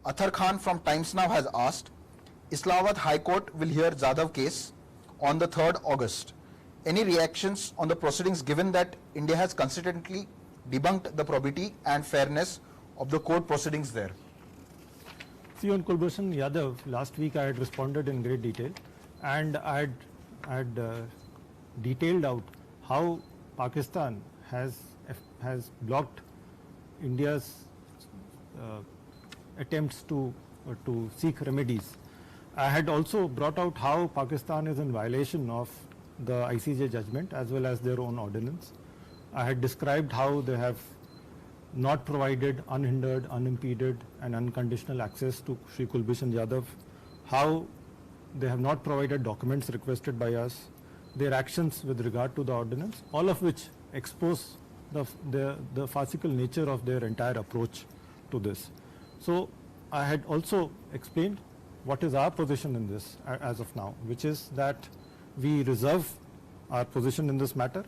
Athar Khan from Times Now has asked, Islamabad High Court will hear Jadhav case on the 3rd August. Any reactions on the proceedings given that India has consistently debunked the probity and fairness of the court proceedings there? See, on Kulbhushan Yadav, last week I had responded in great detail, and I had detailed out how Pakistan has blocked India's attempts to seek remedies. I had also brought out how Pakistan is in violation of the ICJ judgment as well as their own ordinance. I had described how they have not provided unhindered, unimpeded and unconditional access to Shri Kulbhushan Yadav, how they have not provided documents requested by us, their actions with regard to the ordinance, all of which expose the farcical nature of their entire approach to this. So I had also explained what is our position in this as of now, which is that we reserve our position in this matter,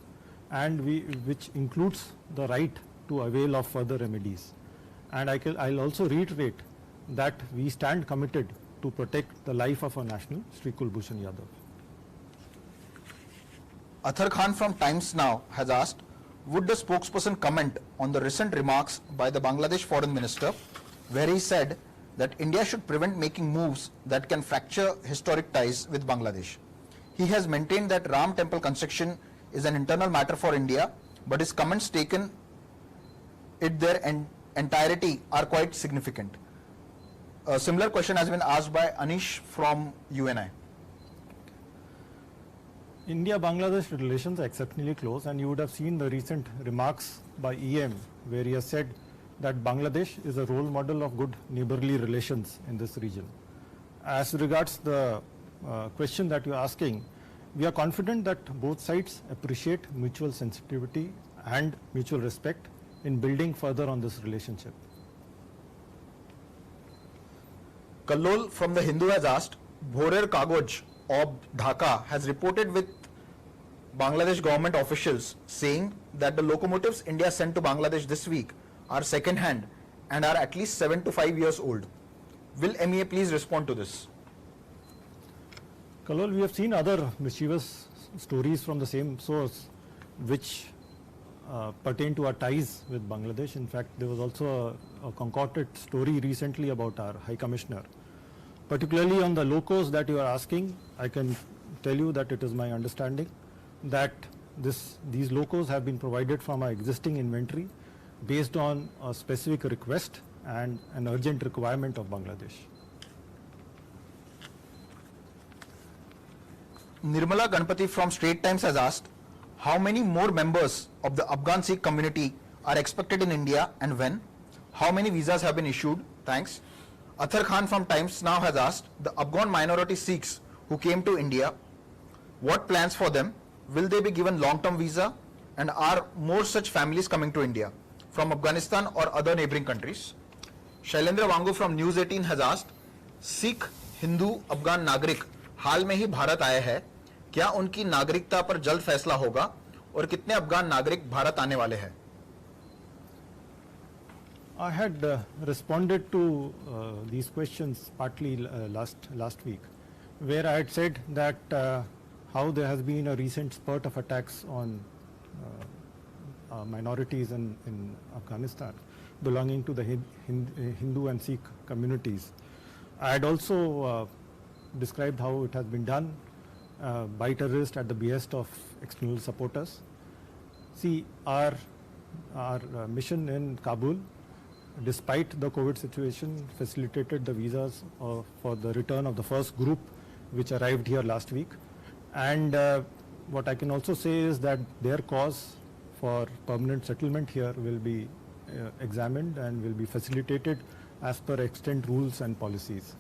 and which includes the right to avail of further remedies. And I'll also reiterate that we stand committed to protect the life of our national, Shri Kulbhushan Yadav. Athar Khan from Times Now has asked, would the spokesperson comment on the recent remarks by the Bangladesh Foreign Minister, where he said that India should prevent making moves that can fracture historic ties with Bangladesh? He has maintained that Ram temple construction is an internal matter for India, but his comments taken in their entirety are quite significant. A similar question has been asked by Anish from UNI. India-Bangladesh relations are exceptionally close, and you would have seen the recent remarks by EM, where he has said that Bangladesh is a role model of good neighborly relations in this region. As regards the question that you are asking, we are confident that both sides appreciate mutual sensitivity and mutual respect in building further on this relationship. Kallol from the Hindu has asked, Bhorer Kagoj of Dhaka has reported with Bangladesh government officials saying that the locomotives India sent to Bangladesh this week are second hand and are at least 7 to 5 years old. Will MEA please respond to this? Kallol, we have seen other mischievous stories from the same source which pertain to our ties with Bangladesh. In fact, there was also a concocted story recently about our High Commissioner. Particularly on the locos that you are asking, I can tell you that it is my understanding that these locos have been provided from our existing inventory based on a specific request and an urgent requirement of Bangladesh. Nirmala Ganpati from Straits Times has asked, how many more members of the Afghan Sikh community are expected in India and when? How many visas have been issued? Thanks. Athar Khan from Times Now has asked, the Afghan minority Sikhs who came to India, what plans for them? Will they be given long-term visa? And are more such families coming to India from Afghanistan or other neighboring countries? Shailendra Wangu from News 18 has asked, Sikh Hindu Afghan नागरिक हाल में ही भारत आए हैं, क्या उनकी नागरिकता पर जल्द फैसला होगा और कितने अफगान नागरिक भारत आने वाले हैं? I had responded to these questions partly last week, where I had said that how there has been a recent spurt of attacks on minorities in Afghanistan belonging to the Hindu and Sikh communities. I had also described how it has been done by terrorists at the behest of external supporters. See, our mission in Kabul, despite the COVID situation, facilitated the visas for the return of the first group which arrived here last week. And what I can also say is that their cause for permanent settlement here will be examined and will be facilitated as per extant rules and policies.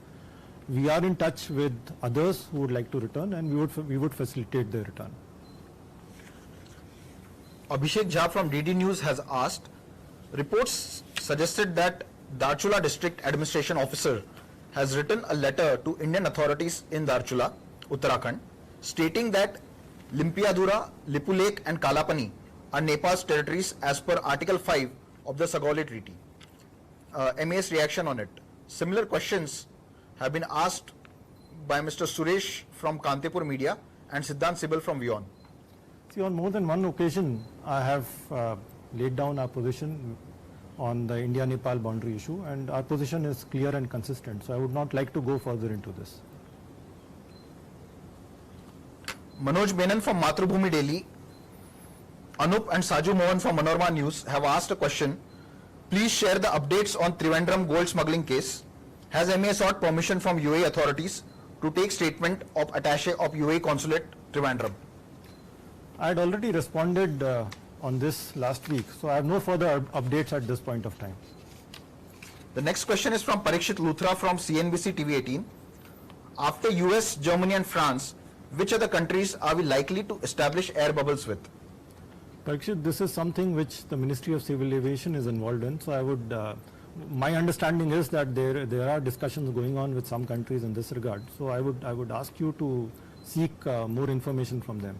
We are in touch with others who would like to return, and we would facilitate their return. Abhishek Jha from DD News has asked, reports suggested that Darchula District Administration Officer has written a letter to Indian authorities in Darchula, Uttarakhand, stating that Limpiadhura, Lipulek and Kalapani are Nepal's territories as per Article 5 of the Sagauli Treaty. MEA's reaction on it? Similar questions have been asked by Mr. Suresh from Kantipur Media and Siddhant Sibal from WION. See, on more than one occasion, I have laid down our position on the India-Nepal boundary issue, and our position is clear and consistent. So I would not like to go further into this. Manoj Menon from Mathrubhumi Daily, Anup and Saju Mohan from Manorama News have asked a question. Please share the updates on Trivandrum gold smuggling case. Has MA sought permission from UAE authorities to take statement of attaché of UAE consulate Trivandrum? I had already responded on this last week, so I have no further updates at this point of time. The next question is from Parikshit Luthra from CNBC TV18. After US, Germany and France, which other countries are we likely to establish air bubbles with? Parikshit, this is something which the Ministry of Civil Aviation is involved in, so I would, my understanding is that there are discussions going on with some countries in this regard, so I would ask you to seek more information from them.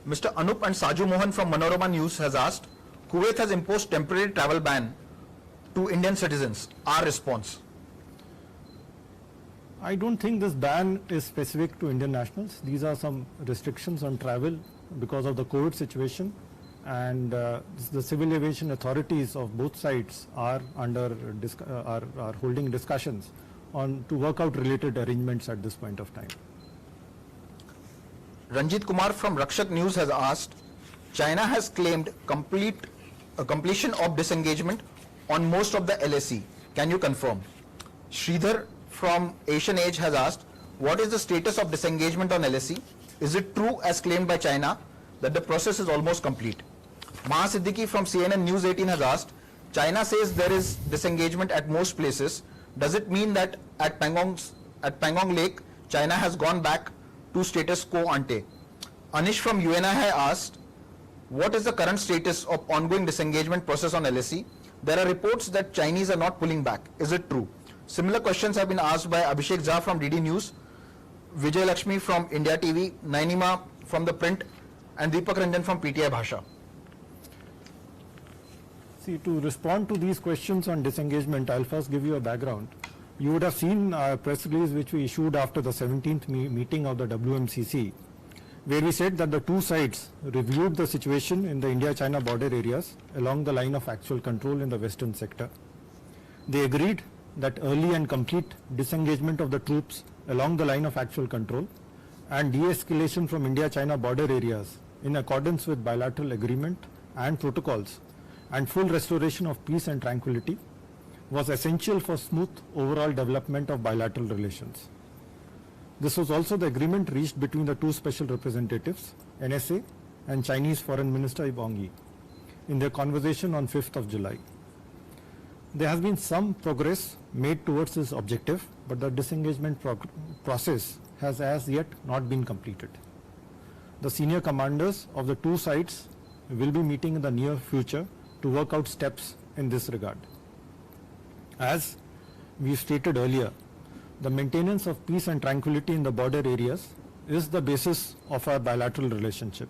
Mr. Anup and Saju Mohan from Manorama News has asked, Kuwait has imposed temporary travel ban to Indian citizens. Our response? I don't think this ban is specific to Indian nationals. These are some restrictions on travel because of the COVID situation, and the civil aviation authorities of both sides are are holding discussions on to work out related arrangements at this point of time. Ranjit Kumar from Rakshak News has asked, China has claimed completion of disengagement on most of the LAC. Can you confirm? Sridhar from Asian Age has asked, what is the status of disengagement on LAC? Is it true as claimed by China that the process is almost complete? Maha Siddiqui from CNN News 18 has asked, China says there is disengagement at most places. Does it mean that at Pangong Lake, China has gone back to status quo ante? Anish from UNI has asked, what is the current status of ongoing disengagement process on LAC? There are reports that Chinese are not pulling back. Is it true? Similar questions have been asked by Abhishek Jha from DD News, Vijay Lakshmi from India TV, Nainima from The Print, and Deepak Ranjan from PTI Bhasha. See, to respond to these questions on disengagement, I'll first give you a background. You would have seen a press release which we issued after the 17th meeting of the WMCC, where we said that the two sides reviewed the situation in the India-China border areas along the line of actual control in the western sector. They agreed that early and complete disengagement of the troops along the line of actual control and de-escalation from India-China border areas in accordance with bilateral agreement and protocols and full restoration of peace and tranquility was essential for smooth overall development of bilateral relations. This was also the agreement reached between the two special representatives, NSA and Chinese Foreign Minister Wang Yi, in their conversation on 5th of July. There has been some progress made towards this objective, but the disengagement process has as yet not been completed. The senior commanders of the two sides will be meeting in the near future to work out steps in this regard. As we stated earlier, the maintenance of peace and tranquility in the border areas is the basis of our bilateral relationship.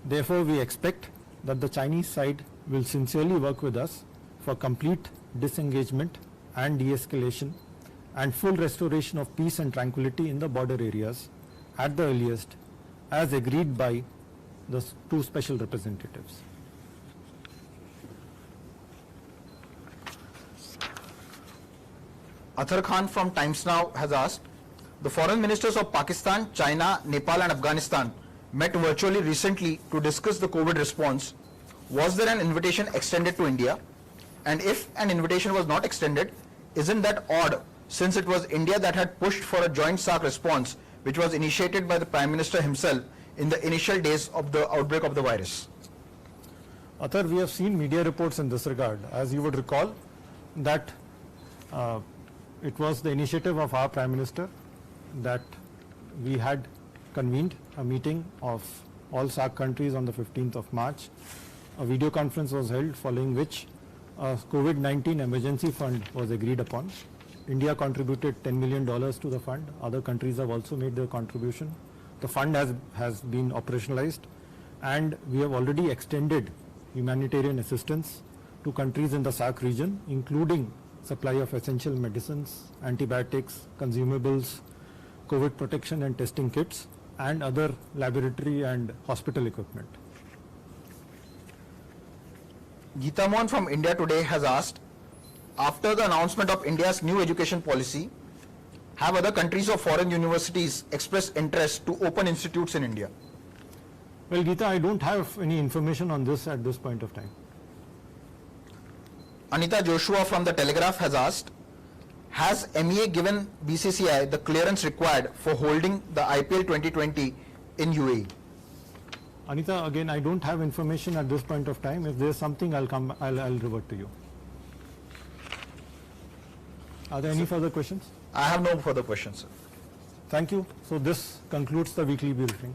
Therefore, we expect that the Chinese side will sincerely work with us for complete disengagement and de-escalation and full restoration of peace and tranquility in the border areas at the earliest, as agreed by the two special representatives. Athar Khan from Times Now has asked, the foreign ministers of Pakistan, China, Nepal and Afghanistan met virtually recently to discuss the COVID response. Was there an invitation extended to India? And if an invitation was not extended, isn't that odd since it was India that had pushed for a joint SAARC response which was initiated by the Prime Minister himself in the initial days of the outbreak of the virus? Athar, we have seen media reports in this regard. As you would recall, that it was the initiative of our Prime Minister that we had convened a meeting of all SAARC countries on the 15th of March. A video conference was held, following which a COVID-19 emergency fund was agreed upon. India contributed $10 million to the fund. Other countries have also made their contribution. The fund has been operationalized, and we have already extended humanitarian assistance to countries in the SAARC region, including supply of essential medicines, antibiotics, consumables, COVID protection and testing kits, and other laboratory and hospital equipment. Geeta Mohan from India Today has asked, after the announcement of India's new education policy, have other countries or foreign universities expressed interest to open institutes in India? Well, Geeta, I don't have any information on this at this point of time. Anita Joshua from The Telegraph has asked, has MEA given BCCI the clearance required for holding the IPL 2020 in UAE? Anita, again, I don't have information at this point of time. If there's something, I'll revert to you. Are there any further questions? I have no further questions, sir. Thank you. So this concludes the weekly briefing.